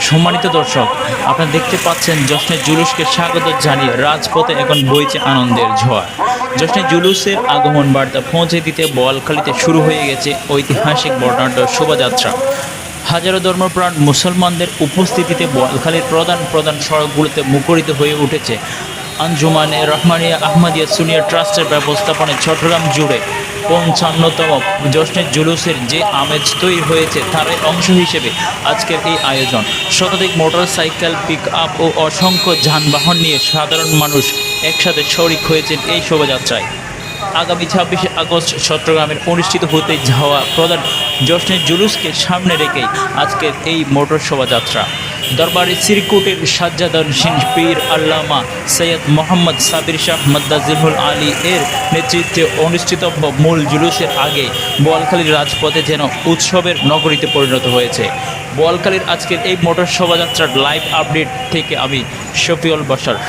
সম্মানিত দর্শক, আপনারা দেখতে পাচ্ছেন জশ্নের জুলুসকে স্বাগত জানিয়ে রাজপথে এখন বইছে আনন্দের ঝড়। জশ্নের জুলুসের আগমন বার্তা পৌঁছে দিতে বোয়ালখালীতে শুরু হয়ে গেছে ঐতিহাসিক বর্ণাঢ্য শোভাযাত্রা। হাজারো ধর্মপ্রাণ মুসলমানদের উপস্থিতিতে বোয়ালখালীর প্রধান প্রধান সড়কগুলোতে মুখরিত হয়ে উঠেছে। আঞ্জুমানে রহমানিয়া আহমদিয়া সুনিয়া ট্রাস্টের ব্যবস্থাপনায় চট্টগ্রাম জুড়ে ৫৫তম জশ্নের জুলুসের যে আমেজ তৈরি হয়েছে তারই অংশ হিসেবে আজকের এই আয়োজন। শতাধিক মোটরসাইকেল, পিক আপ ও অসংখ্য যানবাহন নিয়ে সাধারণ মানুষ একসাথে শরিক হয়েছেন এই শোভাযাত্রায়। আগামী ২৬শে আগস্ট চট্টগ্রামের অনুষ্ঠিত হতে যাওয়া প্রধান জশ্নের জুলুসকে সামনে রেখেই আজকের এই মোটর শোভাযাত্রা। দরবারে শ্রীকোটের সাজ্জাদানশীন পীর আল্লামা সৈয়দ মোহাম্মদ সাবির শাহ মাদ্দাজিহুল আলী এর নেতৃত্বে অনুষ্ঠিতব্য মূল জুলুসের আগে বোয়ালখালীর রাজপথে যেন উৎসবের নগরীতে পরিণত হয়েছে। বোয়ালখালীর আজকের এই মোটর শোভাযাত্রার লাইভ আপডেট থেকে আমি শফিউল বাশার।